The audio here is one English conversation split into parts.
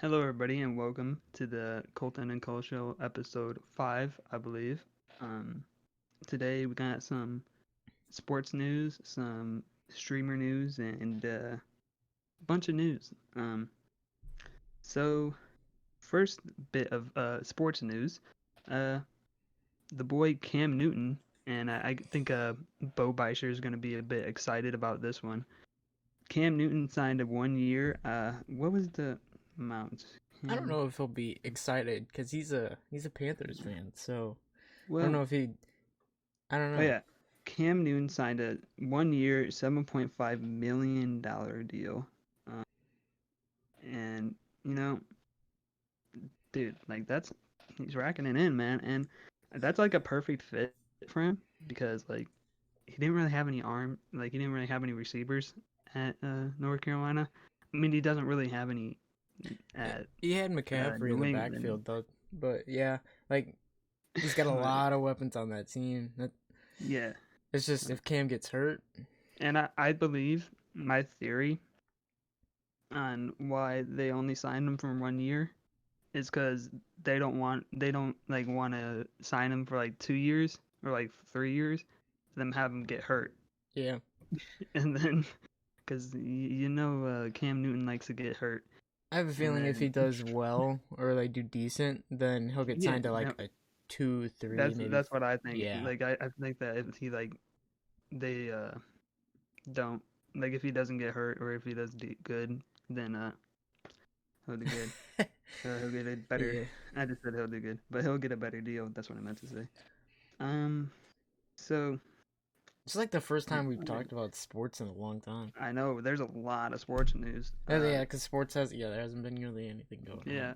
Hello, everybody, and welcome to the Colton and Cole Show, episode 5, I believe. Um, Today we got some sports news, some streamer news, and a bunch of news. So, first bit of sports news, uh, the boy Cam Newton, and I think Bo Beischer is going to be a bit excited about this one. Cam Newton signed a 1 year. What was the amount? I don't Cam, know if he'll be excited because he's a Panthers fan. So I don't well, know if he. I don't Oh know. yeah, Cam Newton signed a 1 year, $7.5 million deal, uh, and you know, dude, like that's he's racking it in, man, and that's like a perfect fit for him because like he didn't really have any he didn't really have any receivers at North Carolina. I mean, he doesn't really have any at He had McCaffrey in New the England. backfield though, but yeah, like he's got a But lot of weapons on that team. yeah, It's just if Cam gets hurt, and I believe my theory on why they only signed him for 1 year is because they don't like want to sign him for like 2 years or like 3 years, them have him get hurt, yeah. and then because Cam Newton likes to get hurt, I have a and feeling if he then does well or they do decent, then he'll get yeah, signed to like no, a 2, 3, maybe. that's what I think. Yeah. Like I think that if he like they don't like if he doesn't get hurt or if he does good, then he'll do good. He'll get a better. Yeah. I just said he'll do good, but he'll get a better deal. That's what I meant to say. Um, so It's like the first time we've talked about sports in a long time. I know there's a lot of sports news. Oh, yeah, because sports there hasn't been really anything going on.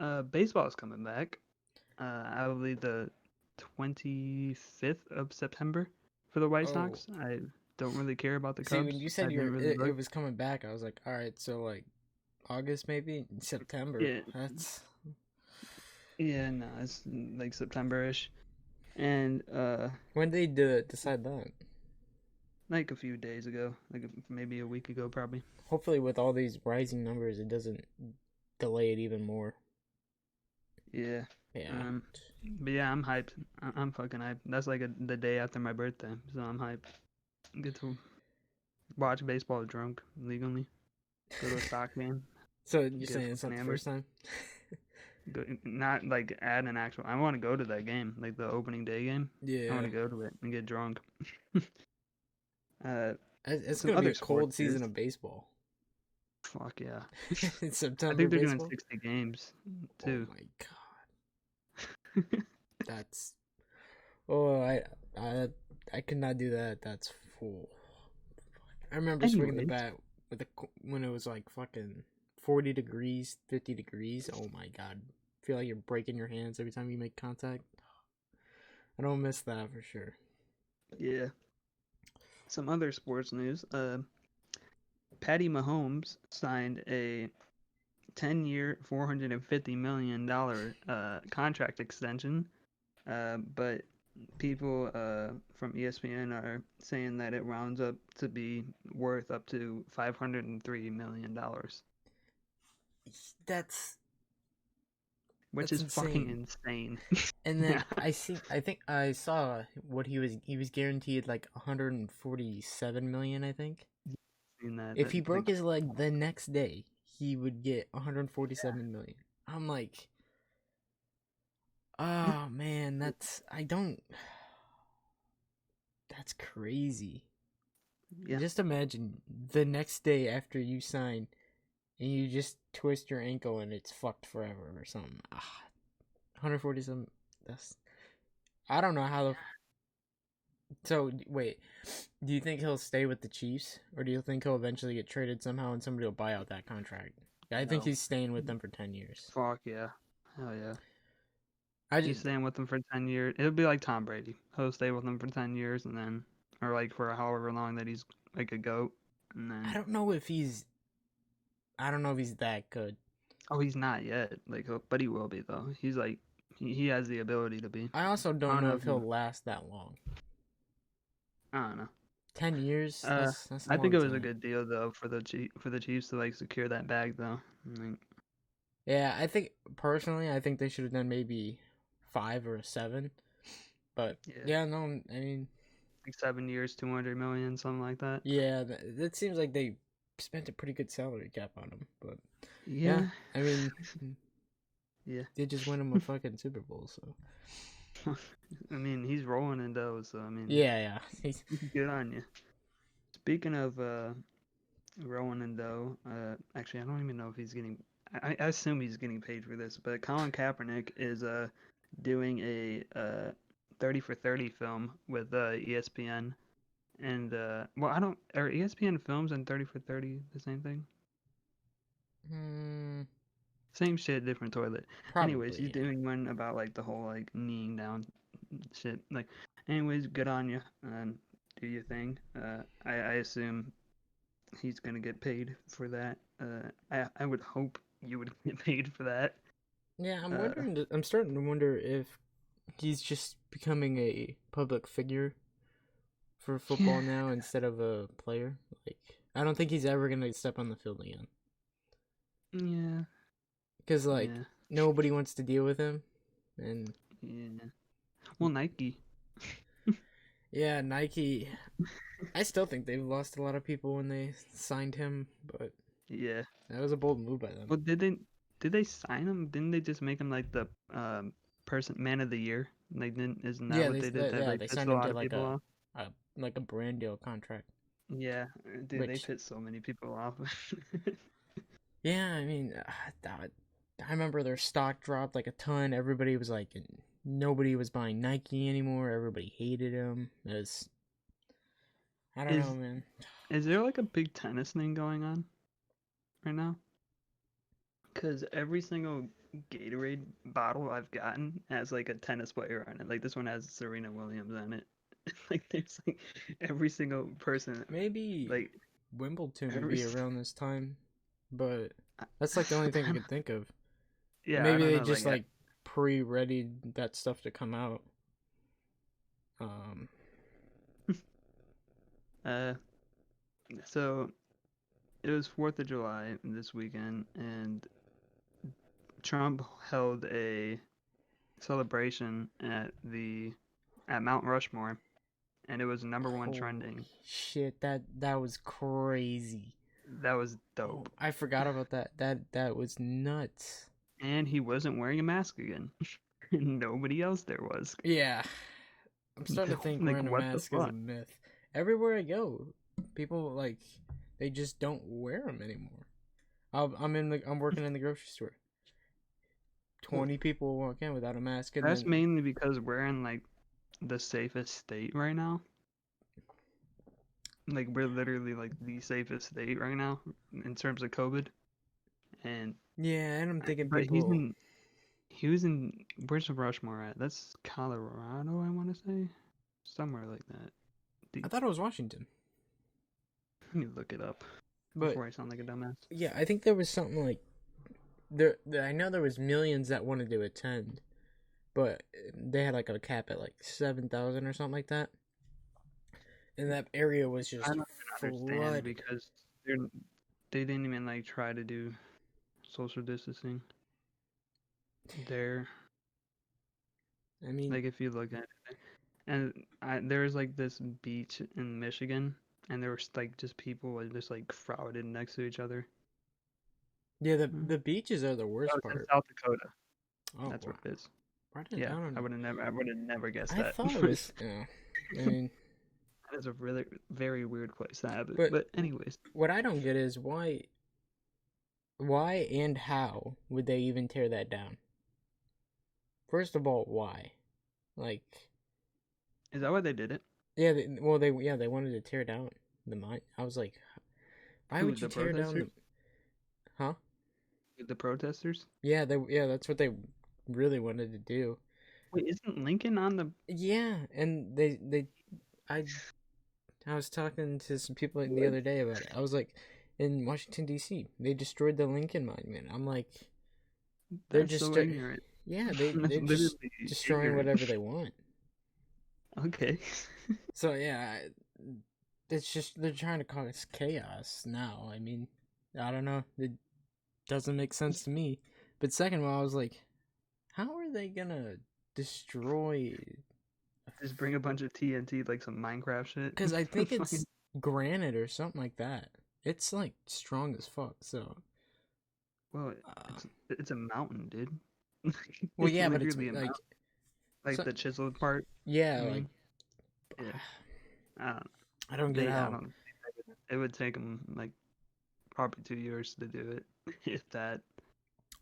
Yeah, baseball is coming back. I believe the 25th of September for the White Oh, Sox. I don't really care about the see, when Cubs. you I said didn't really it look. was coming back, I was like, all right, so like August maybe, September. Yeah, That's yeah, no, it's like September-ish, and when they decide that. like a few days ago, like maybe a week ago, probably. Hopefully, with all these rising numbers, it doesn't delay it even more. Yeah. Yeah. Um, but yeah, I'm hyped. I'm fucking hyped. That's like the day after my birthday, so I'm hyped. Get to watch baseball drunk legally. Go to a sock game. So you're Get saying it's fucking not the hammered. first time? Go, not like at an actual. I want to go to that game, like the opening day game. I want Yeah. to go to it and get drunk. uh, It's some gonna be other a sports cold news. season of baseball. Fuck yeah. It's I September think they're doing baseball. 60 games Oh too. my god, that's oh I I could not do that. That's full. I remember swinging the Anyways, bat when it was like fucking 40 degrees, 50 degrees. Oh my god. Feel like you're breaking your hands every time you make contact. I don't miss that for sure. yeah. Some other sports news. Patty Mahomes signed a 10-year, $450 million contract extension. But people from ESPN are saying that it rounds up to be worth up to $503 million, That's which that's is fucking insane. insane. And Yeah, then I think I saw what he was guaranteed like 147 million, I think. seen that. If That he broke like, his leg the next day, he would get 147 million. I'm like, oh man, I don't. That's crazy. yeah, Just imagine the next day after you sign and you just twist your ankle and it's fucked forever or something. 147. That's. I don't know how the. So wait, do you think he'll stay with the Chiefs, or do you think he'll eventually get traded somehow and somebody will buy out that contract? I think no, he's staying with them for 10 years. fuck yeah, hell yeah. I He's just staying with them for 10 years. It'll be like Tom Brady. He'll stay with them for 10 years, and then, or like for however long that he's like a goat, and I then. don't know if he's I don't know if he's that good. Oh, he's not yet. Like, but he will be though. He's like, he has the ability to be. I also I don't don't know know if if he. he'll last that long. I don't know. 10 years? That's a I think long it was a time. good deal though for the Chiefs to like secure that bag though. Like, Yeah, I think personally, I think they should have done maybe 5 or a 7. But Yeah, yeah, no, I mean, like 7 years, 200 million, something like that. yeah, that seems like they spent a pretty good salary cap on him. But yeah, Yeah, I mean, yeah. they just win him a fucking Super Bowl, so I mean, he's rolling in those, so I mean, yeah, yeah. good on you. Speaking of rolling in dough, actually, I don't even know if he's getting. I assume he's getting paid for this, but Colin Kaepernick is doing a 30 for 30 film with ESPN. And well, I don't. Are ESPN films and 30 for 30 the same thing? Hmm, Same shit, different toilet. Anyways, he's probably, yeah. doing one about like the whole like kneeing down shit. Like, anyways, good on you. Do your thing. I assume he's gonna get paid for that. I would hope you would get paid for that. Yeah, I'm Uh, wondering. I'm starting to wonder if he's just becoming a public figure for yeah, football now instead of a player. Like, I don't think he's ever gonna step on the field again yeah, because like yeah, nobody wants to deal with him, and yeah. Well, Nike. yeah, Nike. I still think they've lost a lot of people when they signed him, but Yeah. that was a bold move by them. Well, did they sign him? Didn't they just make him like the person man of the year? Like, didn't isn't that Yeah, what they did? That yeah like they pissed signed a him lot to of people off. a like a brand deal contract, Yeah, dude, they which pissed so many people off. yeah, I mean, I remember their stock dropped like a ton. Everybody was like, nobody was buying Nike anymore. Everybody hated him. It was, I don't know, Is man. is there like a big tennis thing going on right now? Because every single Gatorade bottle I've gotten has like a tennis player on it. Like this one has Serena Williams on it. Like there's like every single person, Maybe like Wimbledon would every. be around this time, but that's like the only thing I could think of. Yeah, I Maybe don't they know. just like pre-readied that stuff to come out. Um, Uh, so it was 4th of July this weekend, and Trump held a celebration at Mount Rushmore, and it was number one holy trending. shit, that was crazy. That was Oh, dope. I forgot about that. That was nuts. And he wasn't wearing a mask again. Nobody else there was. Yeah, I'm starting to think Like, wearing a what the mask is a fuck? myth. Everywhere I go, people like they just don't wear them anymore. I'm working in the grocery store. Well, 20 people walk in without a mask, and that's then mainly because we're in like the safest state right now. Like we're literally like the safest state right now in terms of COVID. And yeah, and I'm thinking but people. he was in where's Rushmore at? That's Colorado, I want to say, somewhere like that. I thought it was Washington, Let me look it up but before I sound like a dumbass. yeah, I think there was something like I know there was millions that wanted to attend, but they had like a cap at like 7,000 or something like that, and that area was I just don't even understand flooded. because they didn't even like try to do social distancing there. I mean, Like if you look at it, and there was like this beach in Michigan, and there was like just people like just like crowded next to each other. yeah, Hmm. the beaches are the Oh, worst it's in part. South Dakota. Oh That's wow, what it is. I Yeah, don't know. I would have never guessed I that. thought it was. Yeah, I mean, That is a really very weird place to have it. but But anyways, what I don't get is why and how would they even tear that down? First of all, why? Like, is that why they did it? yeah, they wanted to tear down the mine. I was like, why Who, would you the tear down protesters? the? Huh? The protesters? Yeah, that's what they really wanted to do. Wait, isn't Lincoln on the Yeah, and I I was talking to some people the what? other day about it. I was like, in Washington D.C., they destroyed the Lincoln Monument. I'm like, they're That's just so ignorant. yeah, That's they're just literally destroying ignorant. whatever they want. Okay. So yeah, it's just they're trying to cause chaos now. I mean, I don't know. It doesn't make sense to me, But second of all, I was like, how are they gonna destroy? Just bring a bunch of TNT, like some Minecraft shit. Because I think Fucking- it's granite or something like that. It's like strong as fuck. So, well, uh, it's a mountain, dude. well, It's yeah, but it's literally a like, mountain. Like so, the chiseled part. yeah, I like mean, yeah. I don't. I don't get They. I how. don't. It would take them like probably 2 years to do it, if that.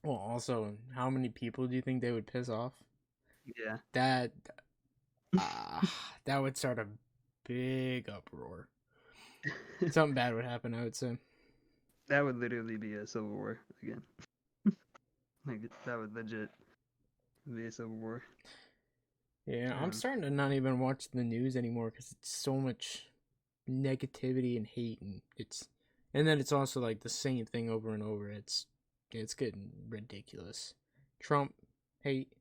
Well, also, how many people do you think they would piss off? Yeah. That uh, that would start a big uproar. Something bad would happen, I would say. That would literally be a civil war again. Like that would legit be a civil war. Yeah, I'm starting to not even watch the news anymore because it's so much negativity and hate, and then it's also like the same thing over and over. It's getting ridiculous. Trump hate,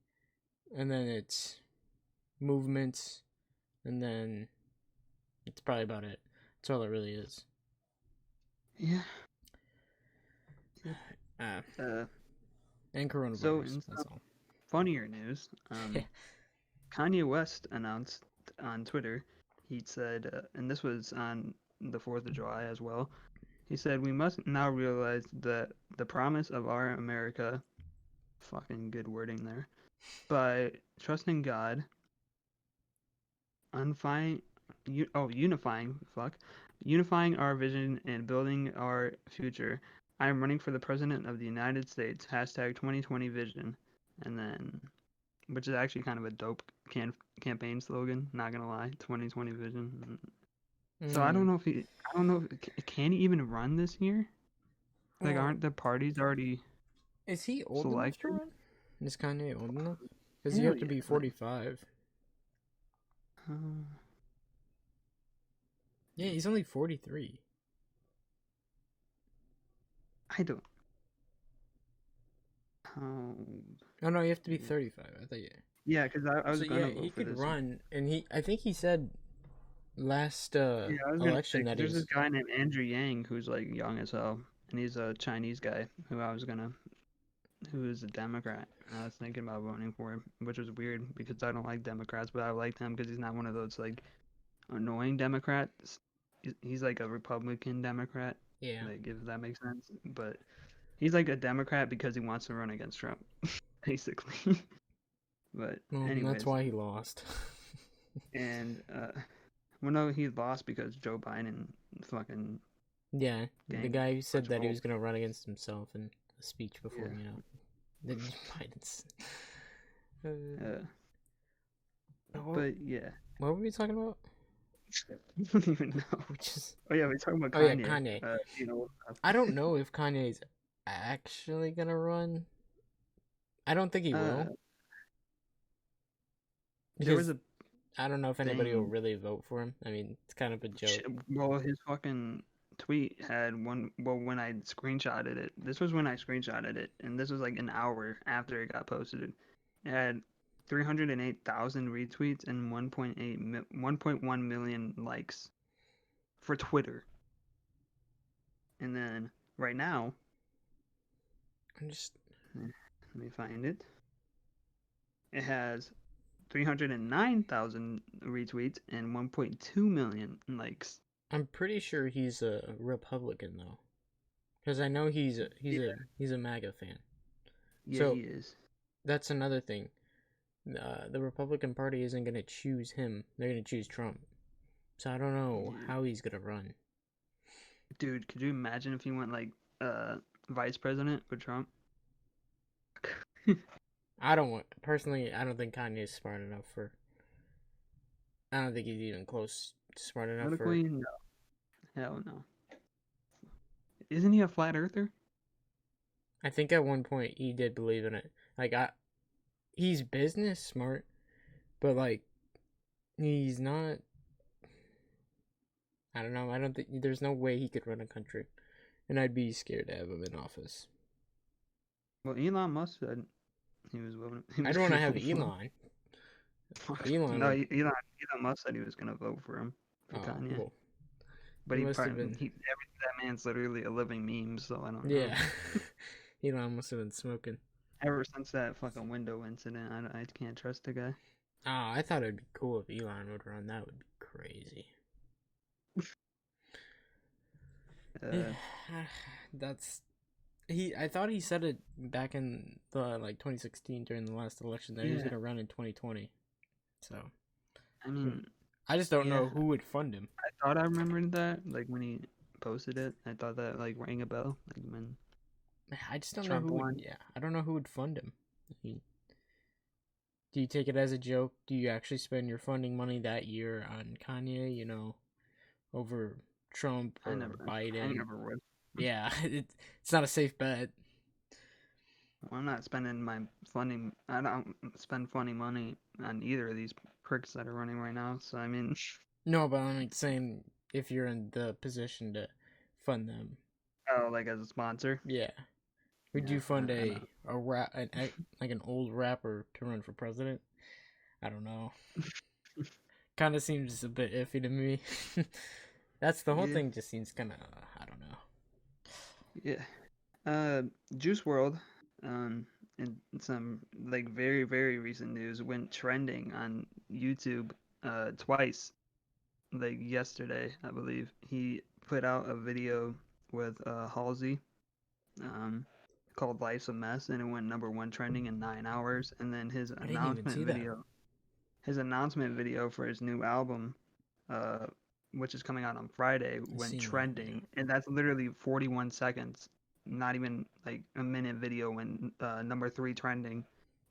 and then it's movements, and then it's probably about it. That's all it really is. Yeah. Ah, Uh. and So coronavirus. in That's some all. funnier news, Kanye West announced on Twitter. He said, and this was on the 4th of July as well. He said, "We must now realize that the promise of our America, fucking good wording there, by trusting God, unifying, unifying our vision and building our future. I am running for the President of the United States. Hashtag 2020 vision." And then, which is actually kind of a dope campaign slogan, not gonna lie, 2020 vision. So I don't Mm. know if I don't know if, can he even run this year? Like, Well, aren't the parties already is he old enough to selected? run? Is Kanye old enough? Because you Hell have to yeah. be 45. Uh, Yeah, he's only 43. I don't. How? Oh no, you have to be 35. I thought Yeah, because I was So yeah, gonna he vote for could this. run, and I think he said last Yeah, I was gonna say election 'cause that he there's this was. guy named Andrew Yang who's like young as hell, and he's a Chinese guy who is a Democrat. And I was thinking about voting for him, which was weird because I don't like Democrats, but I like him because he's not one of those like annoying Democrats. He's like a Republican Democrat, Yeah, like if that makes sense. But he's like a Democrat because he wants to run against Trump, basically. But well, that's anyways, why he lost. and well, no, he lost because Joe Biden fucking Yeah, the gained guy who said much that he vote. was gonna run against himself in a speech before, Yeah. the Biden's. Uh, Uh, what, but yeah, what were we talking about? I don't even know. Which is Oh yeah, we're talking about oh yeah, Kanye. Kanye. You know, I don't know if Kanye's actually gonna run. I don't think he uh, will there was because a I don't know if anybody will thing. really vote for him. I mean, it's kind of a joke. Well, his fucking tweet had one. Well, when I screenshotted it, this was when I screenshotted it, and this was like an hour after it got posted. It had 308,000 retweets and 1.1 million likes for Twitter. And then right now, I'm just let me find it. It has 309,000 retweets and 1.2 million likes. I'm pretty sure he's a Republican though, because I know Yeah, he's a MAGA fan. yeah, he So is. that's another thing. The Republican Party isn't gonna choose him; they're gonna choose Trump. So I don't know Yeah. how he's gonna run. Dude, could you imagine if he went like vice president with Trump? I don't want personally. I don't think Kanye's smart enough for. I don't think he's even close to smart enough for. Politically, no. Hell no. Isn't he a flat earther? I think at one point he did believe in it. Like he's business smart, but like he's not. I don't know. I don't think there's no way he could run a country, and I'd be scared to have him in office. Well, Elon Musk said he was willing. He I'd was want to gonna have vote for him. Elon. Elon No, would. Elon Musk said he was gonna vote for him for Oh Kanye, well, but he he must have probably been. that man's literally a living meme, so I don't know. Yeah, Elon must have been smoking. Ever since that fucking window incident, I can't trust the guy. Ah, I thought it'd be cool if Elon would run. That would be crazy. Uh, That's he. I thought he said it back in the 2016 during the last election that he was yeah. gonna run in 2020. So I mean, I just don't yeah. know who would fund him. I thought I remembered that, like when he posted it. I thought that like rang a bell, like when I just don't know Trump who would. won. Yeah, I don't know who would fund him. He, do you take it as a joke? Do you actually spend your funding money that year on Kanye? Over Trump I or never, I Biden? never would. Yeah, it's not a safe bet. I'm not spending my funding. I don't spend funny money on either of these pricks that are running right now. So I mean, No, but I'm like saying if you're in the position to fund them, oh, like as a sponsor. yeah. Would Yeah, you fund I don't. a rap like an old rapper to run for president? I don't know. Kind of seems a bit iffy to me. That's the whole Yeah, thing. Just seems kind of I don't know. yeah. Uh, Juice World, and some like very very recent news went trending on YouTube twice. Like yesterday, I believe he put out a video with Halsey, um, called "Life's a Mess," and it went #1 trending in 9 hours. And then I didn't even see that. his announcement video for his new album, uh, which is coming out on Friday, I've went seen that. Yeah. trending, and that's literally 41 seconds, not even like a minute video went #3 trending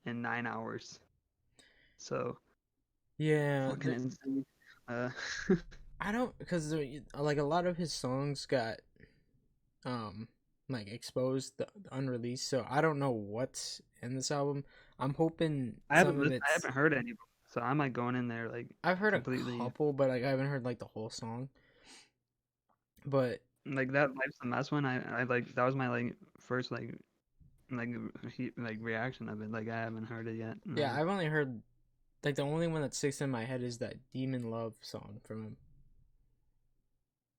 in 9 hours. So Yeah. fucking insane. Uh, I don't because like a lot of his songs got um like exposed, the unreleased. So I don't know what's in this album. I'm hoping some of I it's. haven't heard any, so I'm like going in there like I've heard a completely couple, but like I haven't heard like the whole song. But like that Life's a Mess one. I like that was my like first like like reaction of it. Like I haven't heard it yet. yeah, Never. I've only heard like the only one that sticks in my head is that Demon Love song from him.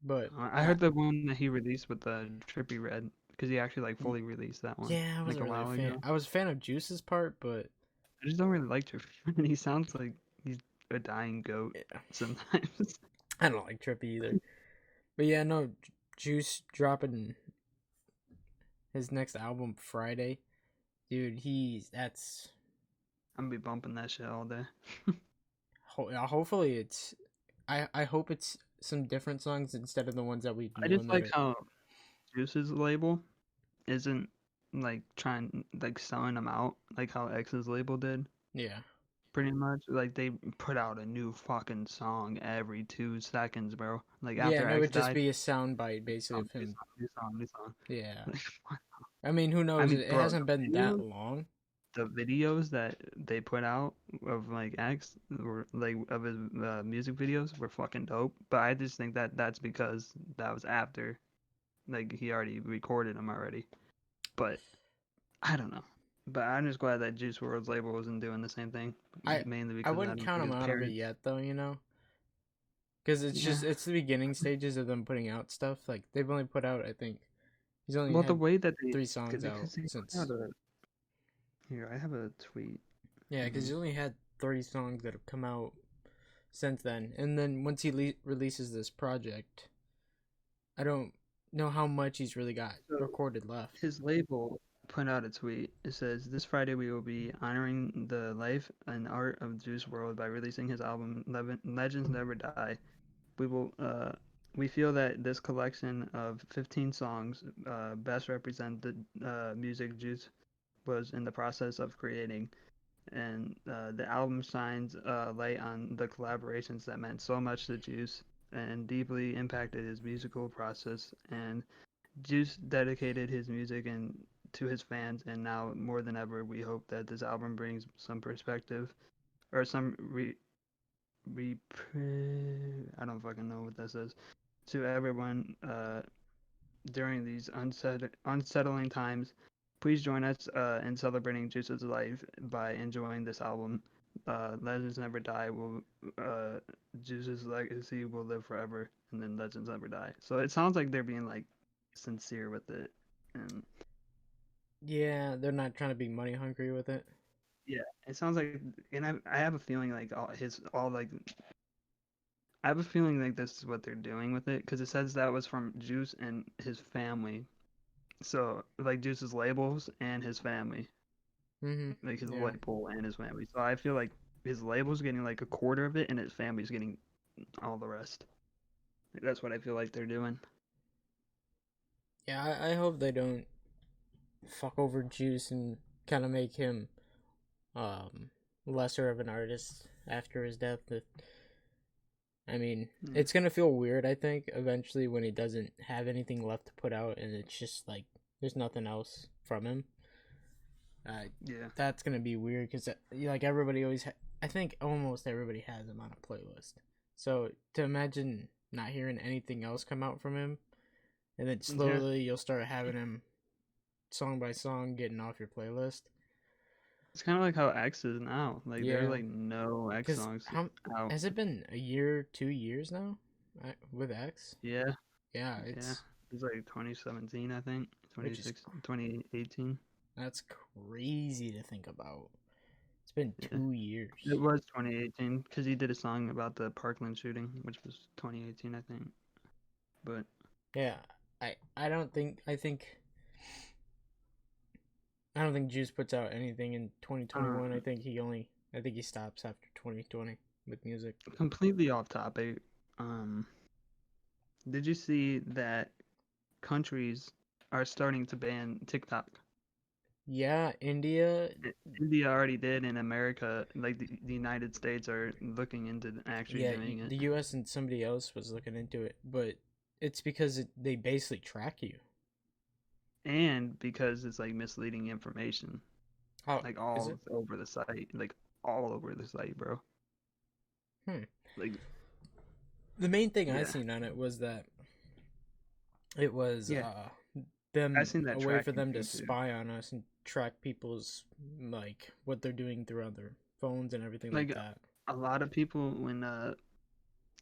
But I heard the one that he released with the Trippy Red because he actually like fully released that one yeah, I like wasn't a really a while fan. ago. I was a fan of Juice's part, but I just don't really like Trippy Red. He sounds like he's a dying goat yeah, sometimes. I don't like Trippy either. But yeah, no, Juice dropping his next album Friday, dude. That's I'm gonna be bumping that shit all day. hopefully it's. I hope it's some different songs instead of the ones that we've I known just that like are. how Juice's label isn't like trying like selling them out like how X's label did. Yeah. Pretty much, like they put out a new fucking song every 2 seconds, bro. Like Yeah, after and it X would just died, be a soundbite basically of new him. song, new song, new song. Yeah. Like, what? I mean, who I knows? mean, It bro, hasn't been that long. the videos that they put out of like X were like of his music videos were fucking dope. But I just think that that's because that was after, like he already recorded them already. But I don't know. But I'm just glad that Juice WRLD's label wasn't doing the same thing, I mainly I because I wouldn't don't count think him his out of it parents. yet, though. Because Yeah. it's the beginning stages of them putting out stuff. Like they've only put out, I think he's only Well, the had way that they, 3 songs out because they put out since. a, here, I have a tweet. Yeah, because Um, he's only had 3 songs that have come out since then. And then once he releases this project, I don't know how much he's really got so recorded left. his label put out a tweet. It says, "This Friday we will be honoring the life and art of Juice WRLD by releasing his album Legends Never Die. We will, we feel that this collection of 15 songs best represent the music Juice was in the process of creating." And the album shines light on the collaborations that meant so much to Juice and deeply impacted his musical process. And Juice dedicated his music and to his fans, and now more than ever, we hope that this album brings some perspective or some I don't fucking know what that says to everyone during these unsettling times. Please join us in celebrating Juice's life by enjoying this album. Legends Never Die will Juice's legacy will live forever, and then Legends Never Die. So it sounds like they're being like sincere with it, and Yeah, they're not trying to be money hungry with it. Yeah, it sounds like, and I have a feeling like all like I have a feeling like this is what they're doing with it because it says that was from Juice and his family. So like Juice's labels and his family, Mm-hmm. like his Yeah. label and his family. So I feel like his label's getting like a quarter of it, and his family's getting all the rest. Like, that's what I feel like they're doing. Yeah, I hope they don't fuck over Juice and kind of make him um lesser of an artist after his death. I mean, Yeah. it's gonna feel weird, I think, eventually when he doesn't have anything left to put out and it's just like there's nothing else from him. Yeah. That's gonna be weird because like everybody always, I think almost everybody has him on a playlist. So to imagine not hearing anything else come out from him, and then Yeah. slowly you'll start having him song by song getting off your playlist. It's kind of like how X is now. Like there's Yeah, like no X because songs how out. has it been a year, 2 years now with X? Yeah. Yeah, Yeah. It's like 2017, I think. which is 26, 2018. that's crazy to think about. It's been Yeah. two It years. was 2018 because he did a song about the Parkland shooting, which was 2018, I think. But Yeah, I don't think I don't think Juice puts out anything in 2021. um, I think he stops after 2020 with music. completely off topic. Um, did you see that countries are starting to ban TikTok? Yeah, India. India already did, and America, like the United States, are looking into actually Yeah, doing it. the U.S. and somebody else was looking into it, but it's because they basically track you. And because it's like misleading information, How like is all it? over the site, like all over the site, bro. Hmm. Like, The main thing I yeah, seen on it was that it was yeah. I them seen that a way for tracking them to thing too. spy on us and track people's like what they're doing throughout their phones and everything like Like that. a lot of people when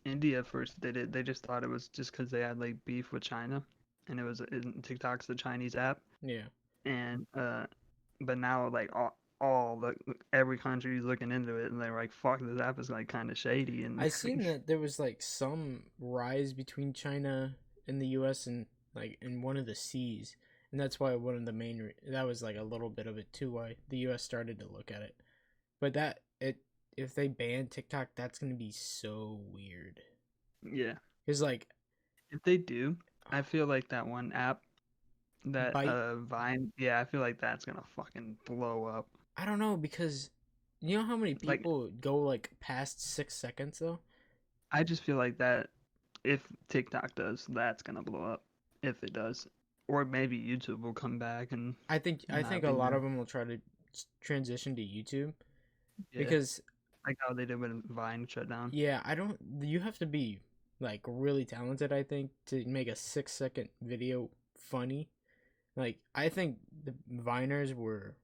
India first did it, they just thought it was just because they had like beef with China, and it was TikTok's the Chinese app, Yeah. and but now like all the every country is looking into it, and they're like, fuck, this app is like kind of shady, and I seen that there was like some rise between China and the US and like in one of the seas. And that's why one of the that was like a little bit of it too why the US started to look at it. But that it if they ban TikTok, that's going to be so weird. yeah. Cuz like If they do, I feel like that one app, that Bite, Vine, yeah, I feel like that's gonna fucking blow up. I don't know because you know how many Like, people go like past 6 seconds though? I just feel like that if TikTok does, that's gonna blow up. If it does, or maybe YouTube will come back and I not think a be lot there. of them will try to transition to YouTube Yeah, because like how they did when Vine shut down. yeah, I don't. You have to be like really talented, I think, to make a 6 second video funny. Like I think the Viners were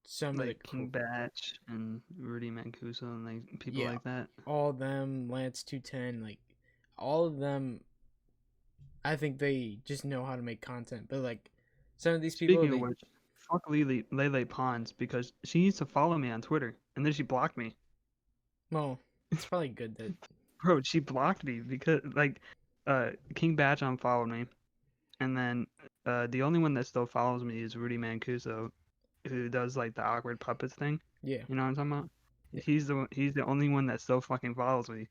some of the Like King Batch and Rudy Mancuso and like people yeah, like that. all of them, Lance 210, like all of them. I think they just know how to make content, but like some of these people, Speaking of they which, fuck Lele Pons because she used to follow me on Twitter and then she blocked me. well, it's probably good that Bro, she blocked me because like King Batch unfollowed me, and then the only one that still follows me is Rudy Mancuso, who does like the awkward puppets thing. yeah, You know what I'm talking about? yeah. He's the only one that still fucking follows me,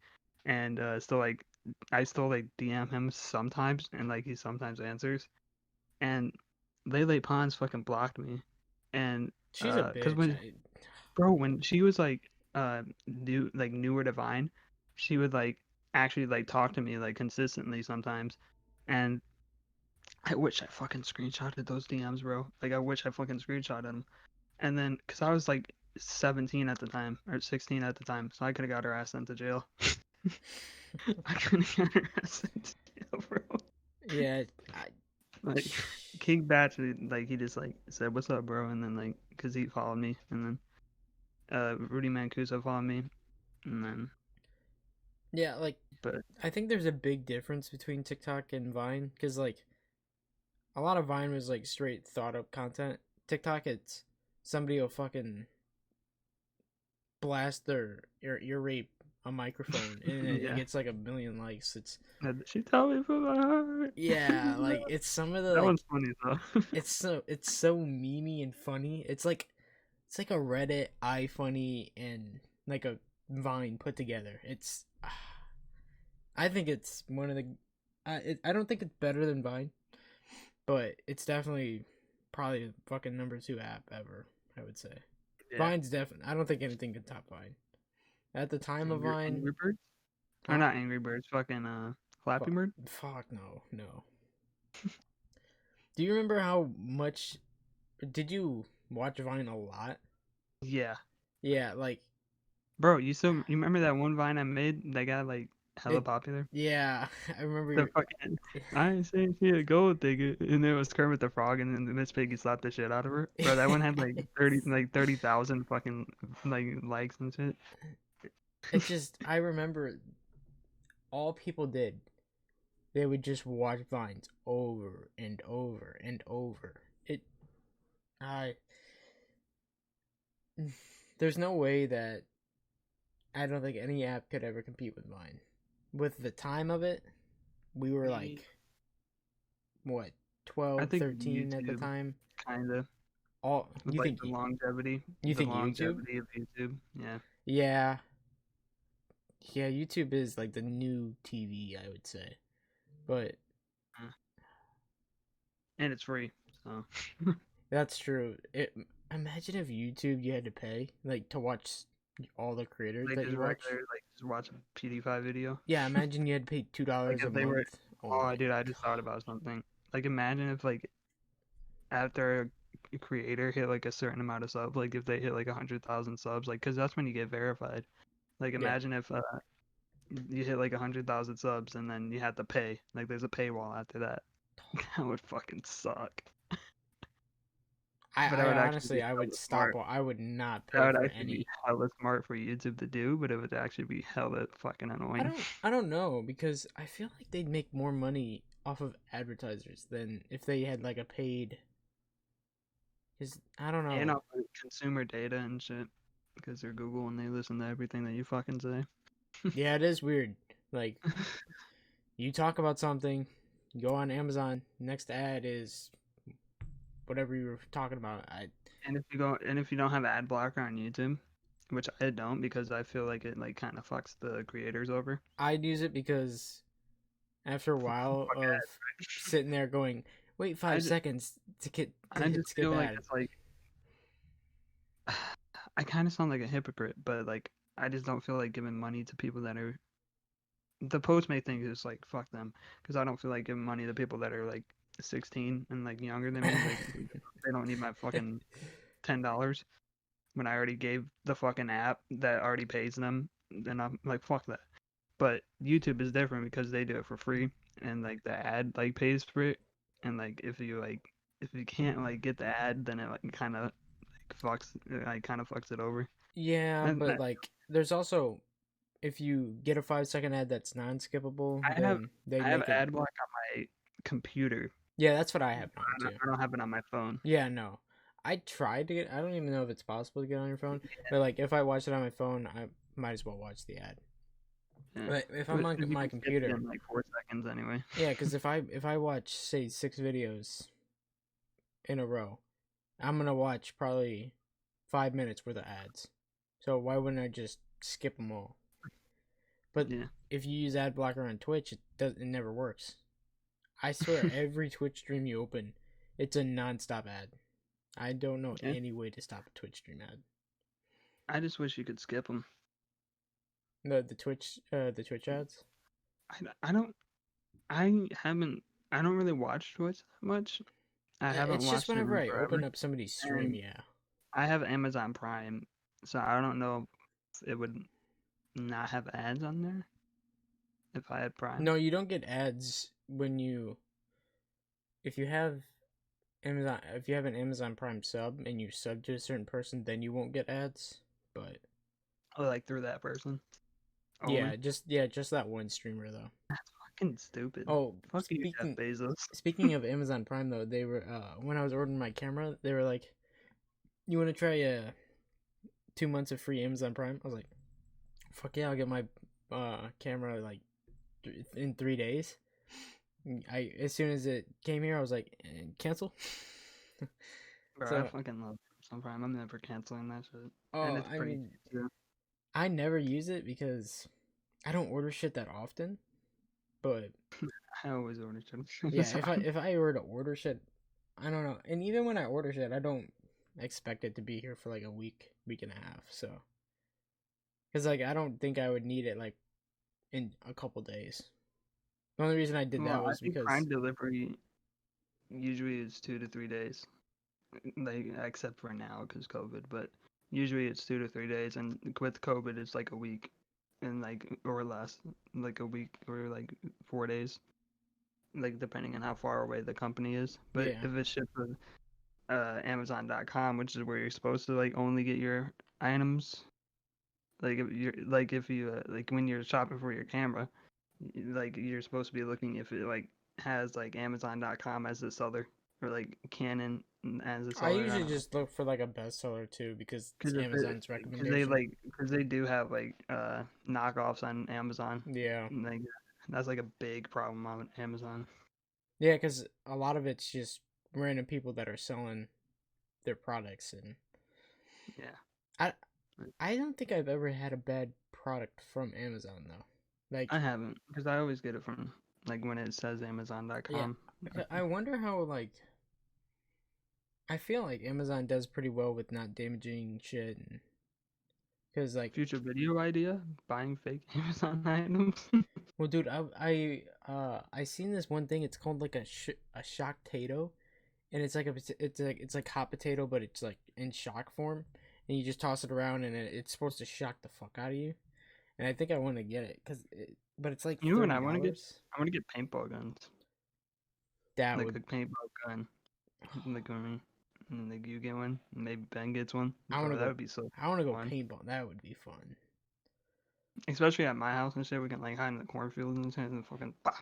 and still like I still like DM him sometimes, and like he sometimes answers. And Lele Pons fucking blocked me, and She's a cause bitch. when bro when she was like newer to Vine, she would like actually like talk to me like consistently sometimes, and I wish I fucking screenshotted those DMs, bro. Like I wish I fucking screenshotted them. And then, cause I was like 17 at the time or 16 at the time, so I could have got her ass sent to jail. I could have got her ass sent to jail, bro. Yeah, I, Like King Batch, like he just like said, "What's up, bro?" And then like, cause he followed me, and then Rudy Mancuso followed me, and then yeah, like but I think there's a big difference between TikTok and Vine because like a lot of Vine was like straight thought up content. TikTok, it's somebody will fucking blast their ear rape a microphone and it Yeah. gets like 1 million likes. It's She told me from my heart. yeah, like it's some of the That like one's funny though. it's so memey and funny. It's like a Reddit, iFunny, and like a Vine put together. It's I think it's one of the I don't think it's better than Vine, but it's definitely probably the fucking number 2 app ever, I would say. Yeah. Vine's definitely I don't think anything can top Vine. At the time of Vine, Angry Birds? Or huh? not Angry Birds, fucking Flappy Bird? Fuck no, no. Do you remember how much did you watch Vine a lot? Yeah. Yeah, like Bro, you remember that one Vine I made that got like hella it popular? yeah, I remember The fucking I say she a gold digger, and it was Kermit the Frog, and then Miss Piggy slapped the shit out of her. Bro, that one had like 30,000 fucking like likes and shit. it just I remember all people did. They would just watch Vines over and over and over. I there's no way that I don't think any app could ever compete with Vine. With the time of it, we were like what, I 12, think 13 at the YouTube time. kinda All with like the longevity, you think YouTube? of YouTube. Yeah. Yeah. Yeah, YouTube is like the new TV, I would say. But And it's free, so that's true. Imagine if YouTube you had to pay like to watch all the creators like that just you watch. regular like just watch a PewDiePie video. Yeah, imagine you had to pay $2 Like a if they were month. Oh oh my dude, I just thought about something. Like imagine if like after a creator hit like a certain amount of subs, like if they hit like 100,000 subs, like because that's when you get verified. Like yeah. imagine if you hit like 100,000 subs and then you had to pay. Like there's a paywall after that. That would fucking suck. But that I would actually honestly be I would hella stop. smart. I would not That pay would for actually be any. hella smart for YouTube to do, but it would actually be hella fucking annoying. I don't know because I feel like they'd make more money off of advertisers than if they had like a paid. Cause I don't And know. off of consumer data and shit. Because they're Google and they listen to everything that you fucking say. Yeah, it is weird. Like you talk about something, you go on Amazon. Next ad is whatever you were talking about. And if you don't have ad blocker on YouTube, which I don't because I feel like it like kind of fucks the creators over. I'd use it because after a while Fuck of sitting there going, wait I 5 seconds to get to I hit just skip feel like ad. it's like I kind of sound like a hypocrite, but like I just don't feel like giving money to people that are the Postmate thing is like fuck them because I don't feel like giving money to people that are like 16 and like younger than me. Like they don't need my fucking $10 when I already gave the fucking app that already pays them. Then I'm like fuck that. But YouTube is different because they do it for free and like the ad like pays for it. And like if you can't like get the ad, then it like kind of fucks it over. Yeah, And but like there's also if you get a 5 second ad that's non-skippable, I have then they I have make it. ad block on my computer. Yeah, that's what I have now too. I don't have it on my phone. Yeah, no. I tried to get I don't even know if it's possible to get on your phone, but like if I watch it on my phone, I might as well watch the ad. Yeah. But if I'm But on you my can skip it computer, in like 4 seconds anyway. yeah, because if I watch say 6 videos in a row, I'm gonna watch probably 5 minutes worth of ads. So why wouldn't I just skip them all? But Yeah. if you use ad blocker on Twitch, it never works. I swear, every Twitch stream you open, it's a non-stop ad. I don't know Yeah. any way to stop a Twitch stream ad. I just wish you could skip them. The Twitch ads. I don't. I haven't. I don't really watch Twitch that much. I haven't It's just watched it whenever in I open forever. up somebody's stream, And yeah. I have Amazon Prime, so I don't know if it would not have ads on there if I had Prime. No, you don't get ads when if you have if you have an Amazon Prime sub and you sub to a certain person, then you won't get ads. But Oh, like through that person. yeah, Only. just that one streamer though. Fucking stupid. Oh, Fuck you, Jeff Bezos. speaking of Amazon Prime though, they were when I was ordering my camera, they were like, you want to try 2 months of free Amazon Prime? I was like, fuck yeah, I'll get my camera like in 3 days. I as soon as it came here, I was like, cancel. Bro, I So, fucking love Amazon Prime. I'm never canceling that shit. And oh, it's I pretty mean, cheap too. I never use it because I don't order shit that often. But I always order shit on yeah, if I Amazon. if I were to order shit, I don't know. And even when I order shit, I don't expect it to be here for like a week and a half. So, because like I don't think I would need it like in a couple days. The only reason I did Well, that I was think because Prime delivery usually is 2 to 3 days. Like except for now because COVID, but usually it's 2 to 3 days, and with COVID it's like a week, and like or less, like a week or like 4 days, like depending on how far away the company is. But yeah, if it's shipped with Amazon.com, which is where you're supposed to like only get your items, if you like when you're shopping for your camera, like you're supposed to be looking if it like has like Amazon.com as the seller or like Canon as a I seller. I usually don't know. just look for like a bestseller too because it's Because if it, Amazon's recommendation. because they do have like knockoffs on Amazon. Yeah, And, like that's like a big problem on Amazon. yeah, because a lot of it's just random people that are selling their products, and Yeah, I I don't think I've ever had a bad product from Amazon though. I Like, haven't because I always get it from like when it says yeah, Amazon.com. I wonder how like I feel like Amazon does pretty well with not damaging shit, because like, Future video idea: buying fake Amazon items. well, dude, I seen this one thing. It's called like a shock tato, and it's like hot potato, but it's like in shock form, and you just toss it around, and it's supposed to shock the fuck out of you. And I think I want to get it but it's like You know what thirty I want to get? dollars. I want to get paintball guns, That like would a paintball gun, like when and like you get one, and maybe Ben gets one. I want to Bro, that go. would be so I want to go fun. paintball. That would be fun. Especially at my house and shit, we can like hide in the cornfields and shit and fucking bah.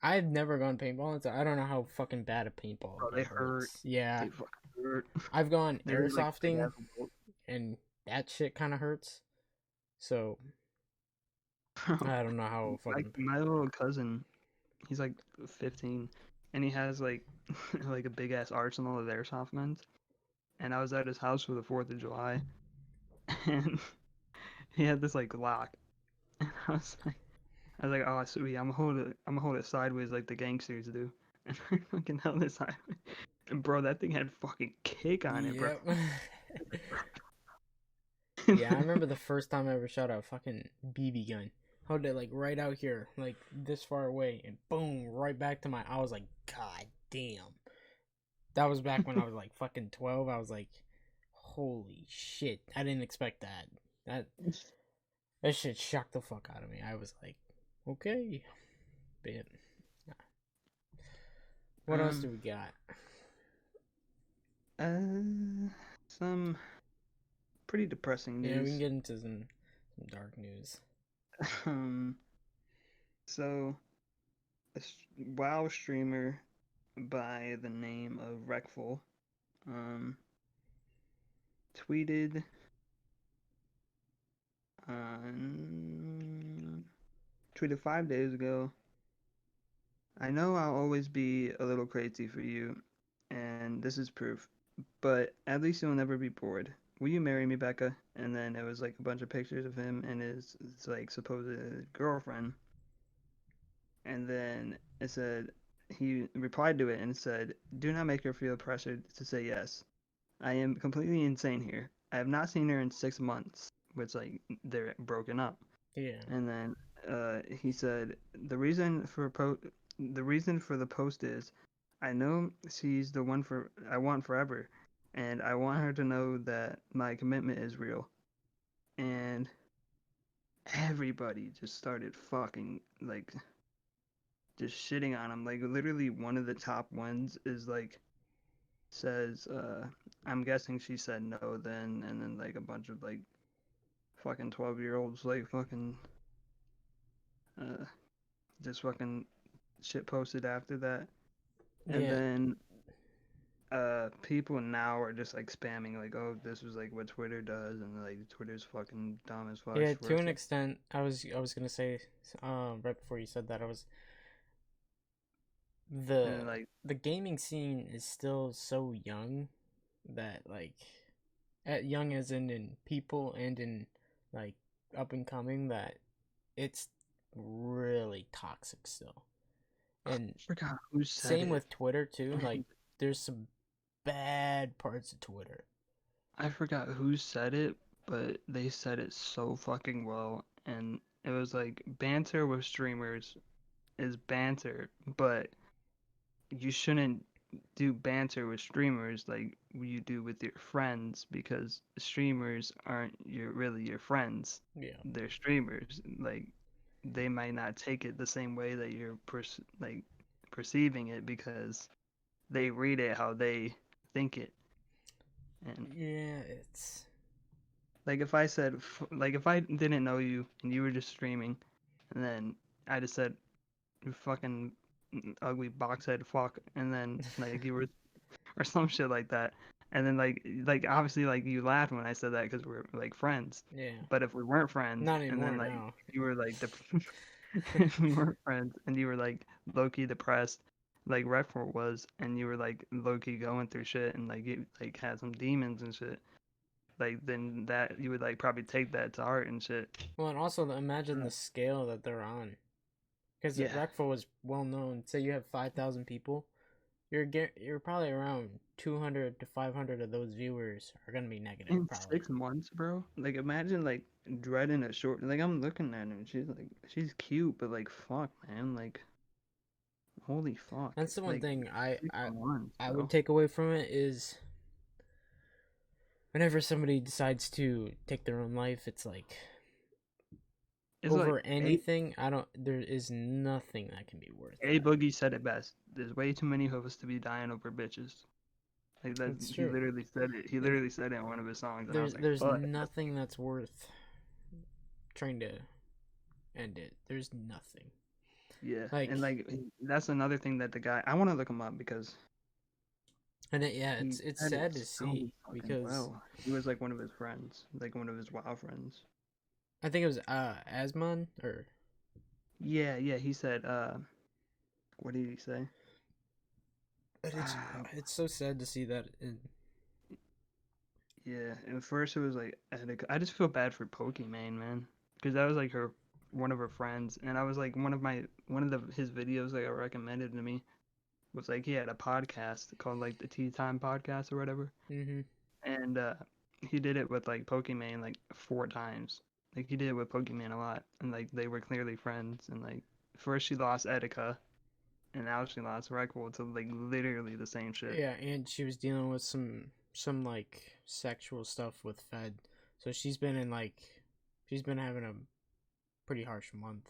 I've never gone paintball, so I don't know how fucking bad a paintball Bro, they gun hurt. hurts. Yeah, They fucking hurt. I've gone They're like big airsofting, ass bolt. and that shit kind of hurts. So Bro, I don't know how fucking. my little cousin, he's like 15, and he has like like a big ass arsenal of airsoft guns. And I was at his house for the 4th of July, and he had this like lock, and I was like, oh sweet, I'm gonna hold it sideways like the gangsters do, and I fucking held it sideways. And bro, that thing had fucking kick on it, bro. Yep. Yeah, I remember the first time I ever shot a fucking BB gun. Held it like right out here, like this far away, and boom, right back to my. I was like, God damn. That was back when I was like fucking 12. I was like, holy shit. I didn't expect that. That that shit shocked the fuck out of me. I was like, okay. But yeah. What else do um, we got? some pretty depressing Yeah, we can news. get into some dark news. Um, so a WoW streamer by the name of Reckful, um, tweeted on tweeted 5 days ago. I know I'll always be a little crazy for you, and this is proof. But at least you'll never be bored. Will you marry me, Becca? And then it was like a bunch of pictures of him and his like supposed girlfriend. And then it said he replied to it and said, "Do not make her feel pressured to say yes. I am completely insane here. I have not seen her in 6 months, which like they're broken up." Yeah. And then he said the reason for the post is I know she's the one for I want forever, and I want her to know that my commitment is real. And everybody just started fucking like just shitting on him. Like literally one of the top ones is like says I'm guessing she said no then, and then like a bunch of like fucking 12-year-olds like fucking uh just fucking shit posted after that. And Yeah. then people now are just like spamming like, oh, this is like what Twitter does, and like Twitter's fucking dumb as fuck Yeah, to an versus extent, I was gonna say, right before you said that, I was the and like the gaming scene is still so young that like at young as in people and in like up and coming that it's really toxic still. I And forgot who said same it. with Twitter too. Like And there's some bad parts of Twitter. I forgot who said it, but they said it so fucking well, and it was like banter with streamers is banter, but you shouldn't do banter with streamers like you do with your friends because streamers aren't really your friends. Yeah. They're streamers. Like they might not take it the same way that you're like perceiving it because they read it how they think it. And Yeah, it's like if I said like if I didn't know you and you were just streaming, and then I just said you fucking ugly box head fuck, and then like you were or some shit like that. And then like obviously like you laughed when I said that because we're like friends. yeah. But if we weren't friends, Not and then anymore like now. you were like if we weren't friends and you were like low key depressed, like Redford was, and you were like low key going through shit and like you like had some demons and shit, like then that you would like probably take that to heart and shit. Well, and also imagine the scale that they're on. Because Yeah, Rekfo was well known. Say you have 5,000 people, you're probably around 200 to 500 of those viewers are gonna be negative, in probably. 6 months, bro. Like imagine like dreading a short. Like I'm looking at her, and she's cute, but like fuck, man, like holy fuck. That's the one Like thing I six I months, I would bro. take away from it is whenever somebody decides to take their own life, it's like It's like over anything. I don't. There is nothing that can be worth A that. Boogie said it best. There's way too many of us to be dying over bitches. Like that It's he true. literally said it. He And literally said it in one of his songs and I was like, there's fuck, that's nothing that's worth trying to end it. There's nothing. yeah. Like, And like that's another thing that the guy I wanna look him up because and yeah, he it's said it sad to so see fucking because well. He was like one of his friends. Like one of his WoW friends. I think it was Asmon or Yeah, yeah, he said what did he say? but it's so sad to see that. Yeah, and first it was like I just feel bad for Pokimane, man, because that was like her one of her friends, and I was like one of his videos that got recommended to me was like he had a podcast called like the Tea Time Podcast or whatever, Mm-hmm. and he did it with like Pokimane like 4 times. Like he did it with Pokimane a lot, and like they were clearly friends, and like first she lost Etika, and now she lost Reckwood to like literally the same shit. Yeah, and she was dealing with some like sexual stuff with Fed, so she's been having a pretty harsh month.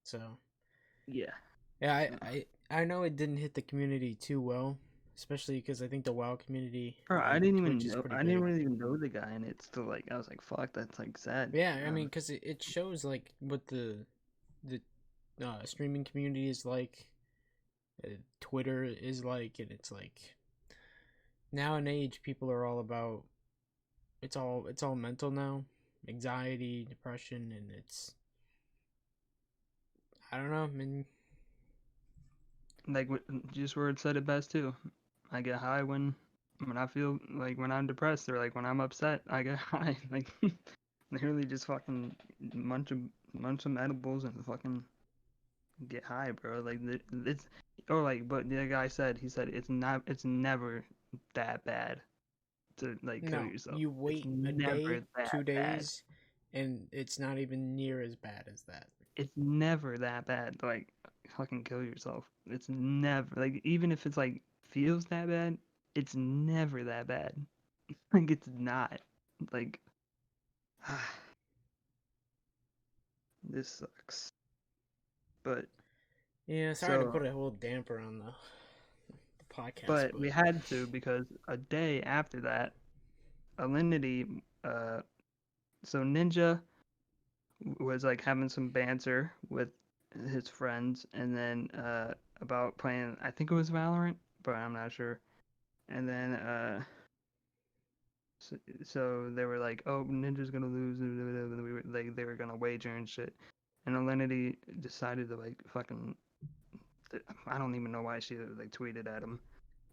So Yeah. yeah, I know it didn't hit the community too well, especially because I think the WoW community Bro, I on didn't even Twitch is know. pretty I didn't big. really even know the guy, and it's still like I was like, "Fuck, that's like sad." Yeah, I mean, because it shows like what the streaming community is like, Twitter is like, and it's like now in age people are all about it's all mental now, anxiety, depression, and it's I don't know. I mean, Like just word said it best too. I get high when I feel like when I'm depressed or like when I'm upset. I get high. Like literally just fucking munch some edibles and fucking get high, bro. Like it's or like but the guy said he said it's never that bad to like kill no, yourself. you It's wait a never day, that two bad. days, and it's not even near as bad as that. It's never that bad to like fucking kill yourself. It's never like even if it's like feels that bad, it's never that bad. Like it's not. Like this sucks. But Yeah, sorry to so put a whole damper on the podcast, but we but had to because a day after that, Alinity so Ninja was like having some banter with his friends and then about playing I think it was Valorant, but I'm not sure. and then so they were like, "Oh, Ninja's gonna lose," and we were like, they were gonna wager and shit. And Alinity decided to like fucking, I don't even know why she like tweeted at him.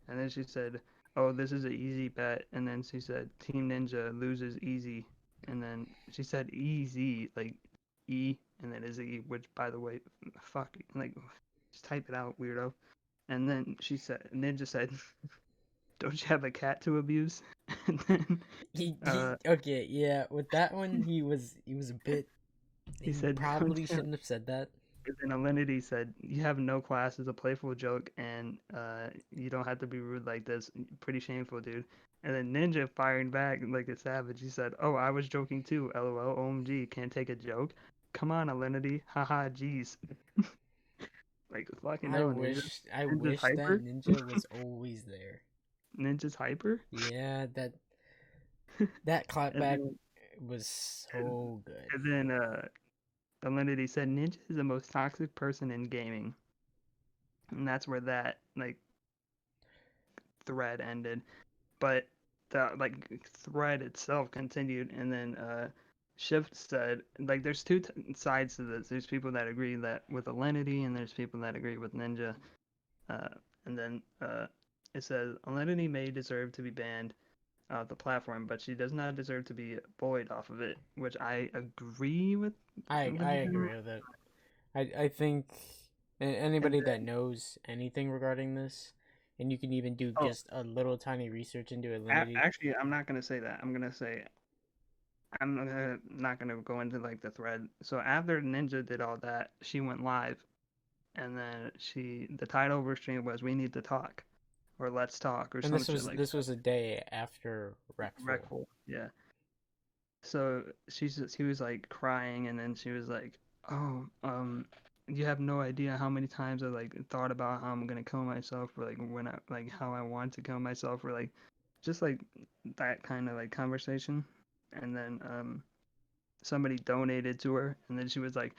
And then she said, "Oh, this is an easy bet." And then she said, "Team Ninja loses easy." And then she said easy, like E and then is E, which by the way, fuck, like just type it out, weirdo. And then she said, Ninja said, "Don't you have a cat to abuse?" And then uh, Okay, yeah. With that one, he was a bit. he He said, "Don't probably you have," shouldn't have said that. and then Alinity said, "You have no class" is a playful joke, and you don't have to be rude like this. Pretty shameful, dude. And then Ninja firing back like a savage. He said, "Oh, I was joking too. LOL. OMG. Can't take a joke. Come on, Alinity. Haha. Jeez. Like fucking I hell, Ninja. wish I Ninja's wish that hyper. Ninja was always there. Ninja's hyper." Yeah, that And clapback then was and, so good. and then Alinity said, "Ninja is the most toxic person in gaming," and that's where that like thread ended. But the like thread itself continued, and then Shift said like there's sides to this. There's people that agree that with Alinity, and there's people that agree with Ninja. Uh, and then it says Alinity may deserve to be banned off the platform, but she does not deserve to be bullied off of it, which I agree with I them. agree with it. I think And anybody that then knows anything regarding this, and you can even do oh, just a little tiny research into Alinity. actually, I'm not gonna say that. I'm gonna say not gonna go into like the thread. So after Ninja did all that, she went live, and then the title of her stream was "We Need to Talk" or "Let's Talk" or And some shit like this was a day after Wreckful. Wreckful. Yeah. So she was like crying, and then she was like, "Oh, you have no idea how many times I like thought about how I'm gonna kill myself, or like when I like how I want to kill myself, or like just like that kind of like conversation." And then somebody donated to her, and then she was like,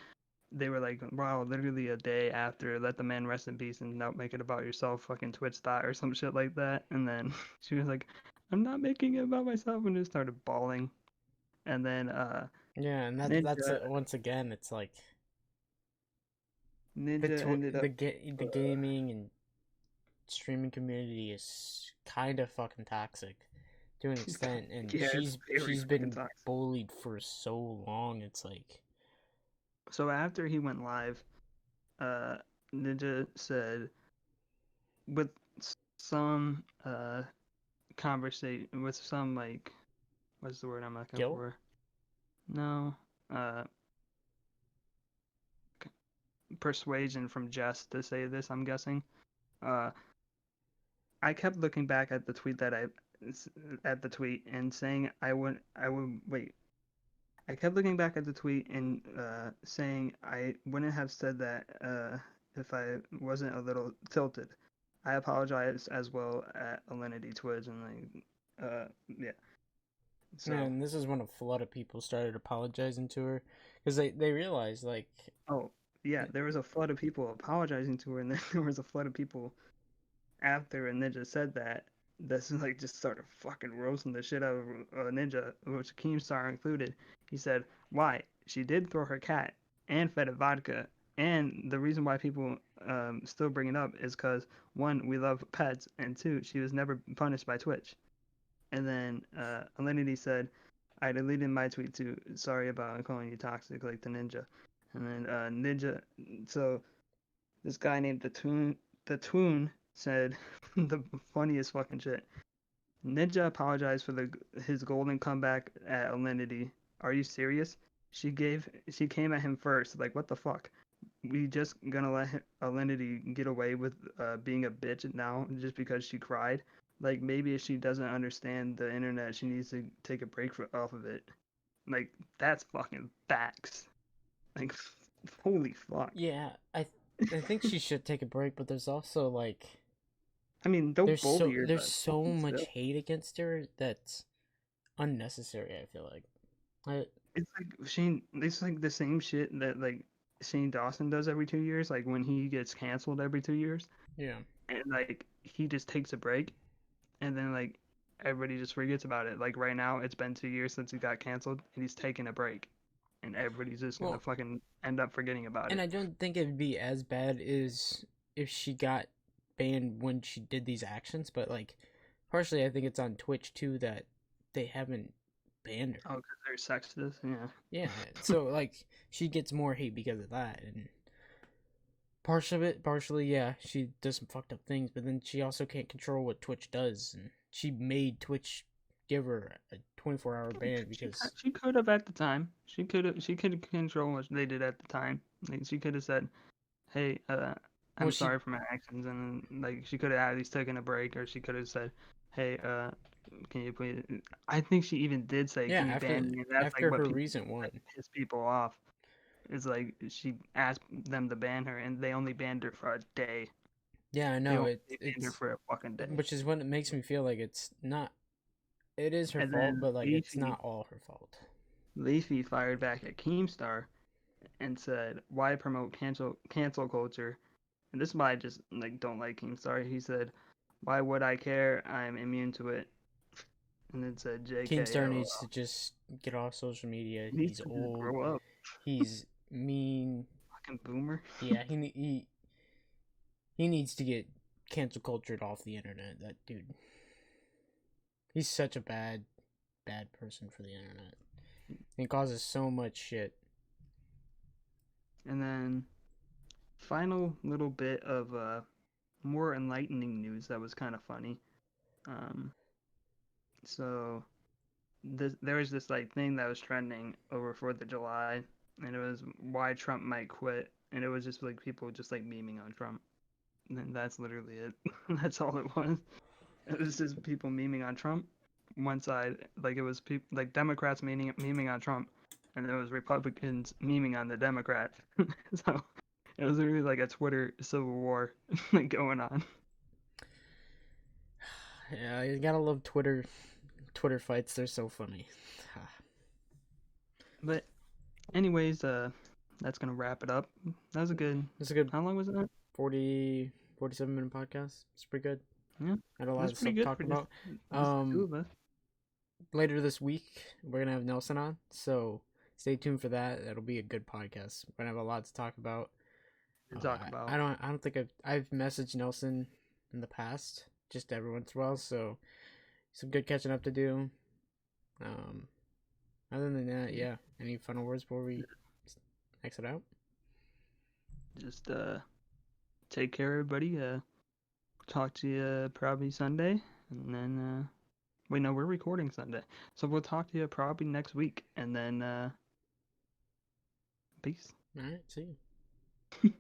they were like, "Wow, literally a day after, let the man rest in peace and not make it about yourself, fucking Twitch thought," or some shit like that. And then she was like, "I'm not making it about myself," and just started bawling. And then Yeah, and that's Ninja once again, it's like Ninja ended up, the uh, gaming and streaming community is kind of fucking toxic to an extent, and yeah, it's very she's fucking been toxic. bullied for so long. It's like, So after he went live, uh, Ninja said with some conversation, with some like, what's the word I'm looking guilt. for? No, uh, persuasion from Jess to say this. I'm guessing. Uh, I kept looking back at the tweet that at the tweet and saying I would wait. I kept looking back at the tweet and saying I wouldn't have said that if I wasn't a little tilted. I apologize as well at Alinity Twitch and like yeah. So And this is when a flood of people started apologizing to her because they realized like, oh yeah, there was a flood of people apologizing to her, and then there was a flood of people after Ninja said that. That's like just started fucking roasting the shit out of Ninja, which Keemstar included. He said, "Why? She did throw her cat and fed it vodka, and the reason why people still bring it up is because one, we love pets, and two, she was never punished by Twitch." And then Alinity said, "I deleted my tweet too. Sorry about calling you toxic like the Ninja." And then Ninja, so this guy named the Toon said the funniest fucking shit. Ninja apologized for his golden comeback at Alinity. Are you serious? She came at him first. Like what the fuck? We just gonna let Alinity get away with being a bitch now just because she cried? Like maybe if she doesn't understand the internet, she needs to take a break off of it. Like that's fucking facts. Like holy fuck. yeah, I think she should take a break, but there's also like I mean, they'll bully her, there's but so much still. hate against her that's unnecessary. I feel like. I, It's like Shane. It's like the same shit that like Shane Dawson does every 2 years. Like when he gets canceled every 2 years, yeah. and like he just takes a break. and then like everybody just forgets about it. Like right now, it's been 2 years since he got canceled, and he's taking a break, and everybody's just gonna Well, fucking end up forgetting about and it. I don't think it'd be as bad as if she got banned when she did these actions, but like partially I think it's on Twitch too that they haven't banned her. Oh, because they're sexist. Yeah. Yeah, so like she gets more hate because of that, and part of it, partially, yeah, she does some fucked up things, but then she also can't control what Twitch does, and she made Twitch give her a 24-hour ban because She could have at the time. She could control what they did at the time. Like she could have said, "Hey, well, I'm she sorry for my actions," and like she could have at least taken a break, or she could have said, "Hey, can you please?" I think she even did say, yeah "Can you ban me?" And that's like after what her people recent one, like, piss people off. It's like she asked them to ban her, and they only banned her for a day. yeah, I They know only it banned her it's for a fucking day. which is what it makes me feel like it's not. It is her And fault, then but like it's Leafy not all her fault. Leafy fired back at Keemstar and said, "Why promote cancel culture?" And this is why I just like don't like Keemstar. He said, "Why would I care? I'm immune to it." And then said, "JK, Keemstar needs LOL." to just get off social media. He needs He's to just old. grow up, He's mean. fucking boomer. Yeah, he needs to get cancel cultured off the internet. That dude, he's such a bad person for the internet. He causes so much shit. And then final little bit of more enlightening news that was kind of funny. Um, so there was this like thing that was trending over 4th of July, and it was why Trump might quit, and it was just like people just like memeing on Trump, and that's literally it. That's all it was. It was just people memeing on Trump. One side, like it was people like Democrats memeing on Trump, and there was Republicans memeing on the Democrat. So it was really like a Twitter civil war like going on. Yeah, you gotta love Twitter fights. They're so funny. But anyways, that's gonna wrap it up. That was a good. It's a good How long was it? 40, 47-minute podcast. It's pretty good. Yeah, Had a lot that's of pretty stuff to good talk for just about. just the two Um, of us. Later this week we're gonna have Nelson on, so stay tuned for that. That'll be a good podcast. We're gonna have a lot to talk about. To talk about. I don't think I've messaged Nelson in the past, just every once in a while. So some good catching up to do. Um, Other than that, yeah. Any final words before we exit out? Just take care, everybody. Talk to you probably Sunday, and then wait, no, we're recording Sunday, so we'll talk to you probably next week, and then peace. All right, see you.